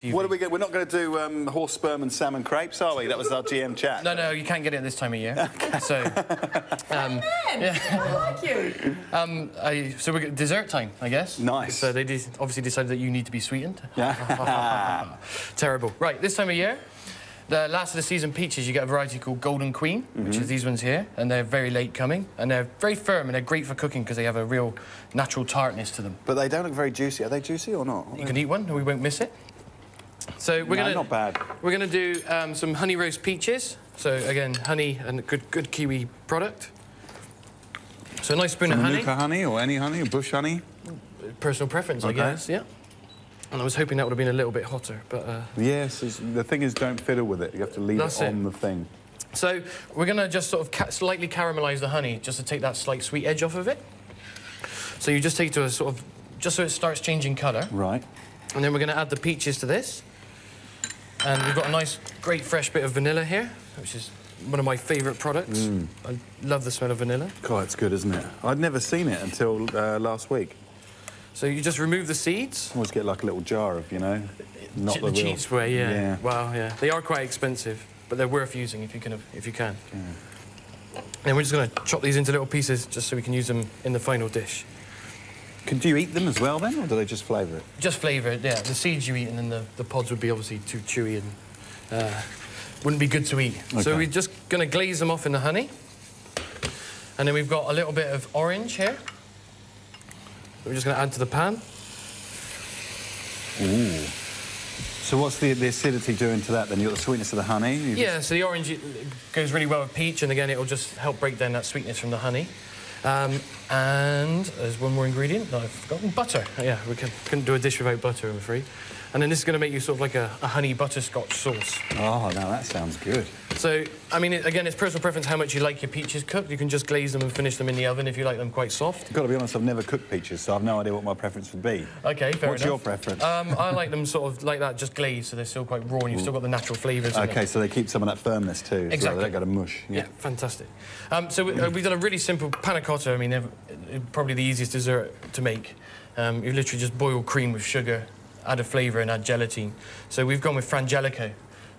What are we going? We're not going to do horse sperm and salmon crepes, are we? That was our GM chat. No, you can't get it at this time of year. Okay. So, yeah. I like you. So we're dessert time, I guess. Nice. So they obviously decided that you need to be sweetened. Yeah. Terrible. Right, this time of year, the last of the season peaches, you get a variety called Golden Queen, which is these ones here, and they're very late coming, and they're very firm, and they're great for cooking because they have a real natural tartness to them. But they don't look very juicy. Are they juicy or not? You can eat one, and we won't miss it. So we're not bad. We're gonna do some honey roast peaches. So again, honey and a good Kiwi product. So a nice spoon of honey. Manuka honey or any honey, or bush honey? Personal preference, I guess. Yeah. And I was hoping that would have been a little bit hotter, but. Yes. The thing is, don't fiddle with it. You have to leave it on the thing. So we're gonna just sort of slightly caramelise the honey, just to take that slight sweet edge off of it. So you just take it to a sort of just so it starts changing colour. Right. And then we're gonna add the peaches to this. And we've got a nice, great fresh bit of vanilla here, which is one of my favourite products. I love the smell of vanilla. God, it's good, isn't it? I'd never seen it until last week. So you just remove the seeds. Always get like a little jar of, you know, not the real... cheats way, yeah. Wow, yeah. They are quite expensive, but they're worth using if you can. Yeah. And we're just going to chop these into little pieces just so we can use them in the final dish. Do you eat them as well, then, or do they just flavour it? Just flavour it, yeah. The seeds you eat, and then the pods would be obviously too chewy and wouldn't be good to eat. Okay. So we're just going to glaze them off in the honey. And then we've got a little bit of orange here. We're just going to add to the pan. Ooh. So what's the acidity doing to that, then? You've got the sweetness of the honey? Yeah, so the orange goes really well with peach, and again, it'll just help break down that sweetness from the honey. And there's one more ingredient that I've forgotten. Butter. Yeah, we couldn't do a dish without butter, I'm afraid. And then this is going to make you sort of like a honey butterscotch sauce. Oh, now that sounds good. So, I mean, again, it's personal preference how much you like your peaches cooked. You can just glaze them and finish them in the oven if you like them quite soft. I've got to be honest, I've never cooked peaches, so I've no idea what my preference would be. OK, fair enough. What's your preference? I like them sort of like that, just glazed, so they're still quite raw and you've still got the natural flavours in OK, so they keep some of that firmness too. Exactly. So they don't go to mush. Yeah, fantastic. So we've done a really simple panna cotta. I mean, probably the easiest dessert to make. You literally just boil cream with sugar, add a flavour and add gelatine. So we've gone with Frangelico,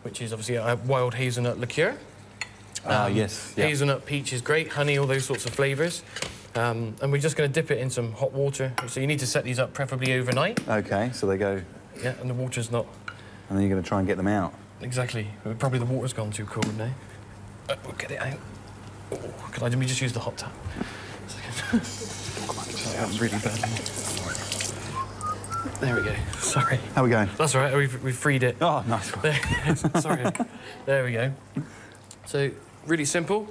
which is obviously a wild hazelnut liqueur. Yes. Yeah. Hazelnut, peach is great, honey, all those sorts of flavours. And we're just going to dip it in some hot water. So you need to set these up preferably overnight. OK, so they go... Yeah, and the water's not... And then you're going to try and get them out. Exactly. Probably the water's gone too cold now. We'll get it out. Oh, let me just use the hot tap. That was really bad. There we go. Sorry. How are we going? That's all right. We've freed it. Oh, nice one. Sorry. There we go. So, really simple.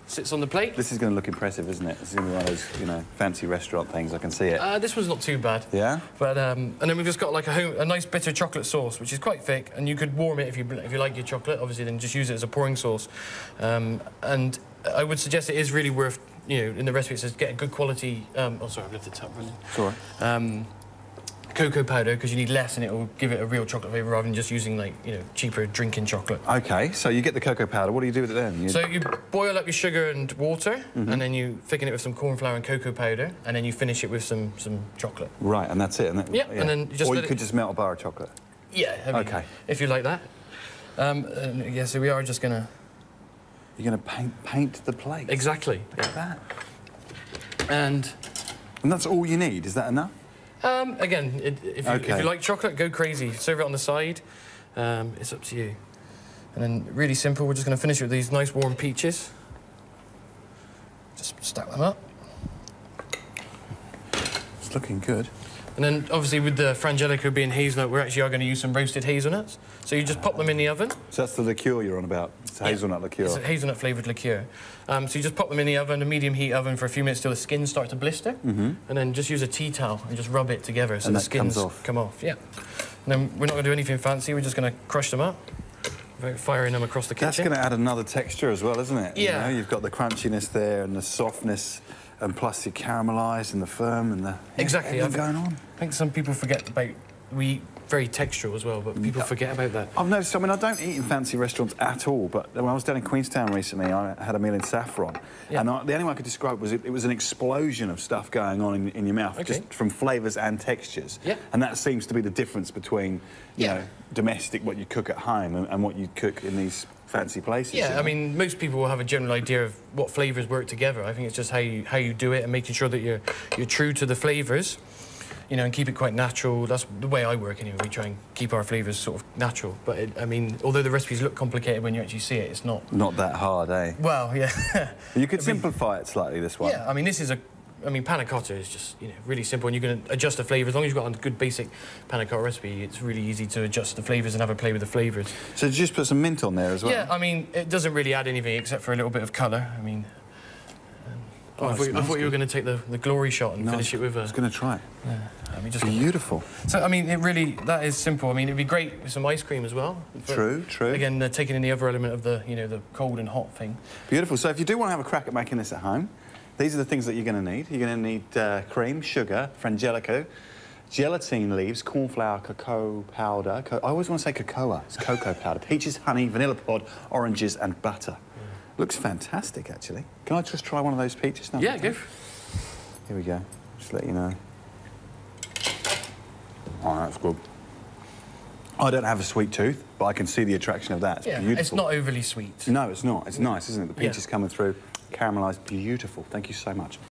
Sits on the plate. This is going to look impressive, isn't it? This is going to be one of those, you know, fancy restaurant things. I can see it. This one's not too bad. Yeah? But, and then we've just got, like, a nice bitter chocolate sauce, which is quite thick, and you could warm it if you like your chocolate. Obviously, then just use it as a pouring sauce. And I would suggest it is really worth, you know, in the recipe it says get a good quality... oh, sorry, I've left the tap running. It's all right. Cocoa powder, because you need less and it will give it a real chocolate flavour rather than just using, like, you know, cheaper drinking chocolate. OK, so you get the cocoa powder. What do you do with it then? So you boil up your sugar and water, and then you thicken it with some corn flour and cocoa powder, and then you finish it with some chocolate. Right, and that's it? And yeah, and then you just Or you could just melt a bar of chocolate? Yeah, I mean, OK. If you like that. Yeah, so we are just going to... You're going to paint the plate? Exactly. Look at that. And that's all you need? Is that enough? Again, if you like chocolate, go crazy. Serve it on the side. It's up to you. And then, really simple, we're just going to finish with these nice warm peaches. Just stack them up. It's looking good. And then, obviously, with the Frangelico being hazelnut, we actually are going to use some roasted hazelnuts. So you just pop them in the oven. So that's the liqueur you're on about? It's hazelnut liqueur? It's a hazelnut-flavoured liqueur. So you just pop them in the oven, a medium-heat oven, for a few minutes till the skins start to blister. And then just use a tea towel and just rub it together so the skins come off. Yeah. And then we're not going to do anything fancy. We're just going to crush them up, firing them across the kitchen. That's going to add another texture as well, isn't it? Yeah. You know, you've got the crunchiness there and the softness, and plus you caramelised and the firm and the... Exactly. Everything going on. I think some people forget about we eat very textural as well, but people forget about that. I've noticed, I mean, I don't eat in fancy restaurants at all, but when I was down in Queenstown recently, I had a meal in Saffron, and the only way I could describe was it was an explosion of stuff going on in your mouth, just from flavours and textures. And that seems to be the difference between, you know, domestic, what you cook at home, and what you cook in these fancy places. Yeah, I mean, most people will have a general idea of what flavours work together. I think it's just how you do it and making sure that you're true to the flavours. You know, and keep it quite natural. That's the way I work anyway. We try and keep our flavours sort of natural. But, I mean, although the recipes look complicated when you actually see it, it's not... Not that hard, eh? Well, yeah. You could simplify it slightly, this one. Yeah, I mean, this is Panna Cotta is just, you know, really simple, and you can adjust the flavour. As long as you've got a good basic Panna Cotta recipe, it's really easy to adjust the flavours and have a play with the flavours. So did you just put some mint on there as well? Yeah, I mean, it doesn't really add anything except for a little bit of colour. I mean... I thought you were going to take the glory shot and finish it with a... I was going to try it. Yeah, I mean, just beautiful. So, I mean, that is simple. I mean, it'd be great with some ice cream as well. True. Again, taking in the other element of the, you know, the cold and hot thing. Beautiful. So if you do want to have a crack at making this at home, these are the things that you're going to need. You're going to need cream, sugar, frangelico, gelatine leaves, corn flour, cocoa powder. I always want to say cocoa. It's cocoa powder. Peaches, honey, vanilla pod, oranges and butter. Looks fantastic, actually. Can I just try one of those peaches now? Yeah, go. Here we go. Just let you know. Oh, that's good. I don't have a sweet tooth, but I can see the attraction of that. It's beautiful. It's not overly sweet. No, it's not. It's nice, isn't it? The peaches coming through, caramelised, beautiful. Thank you so much.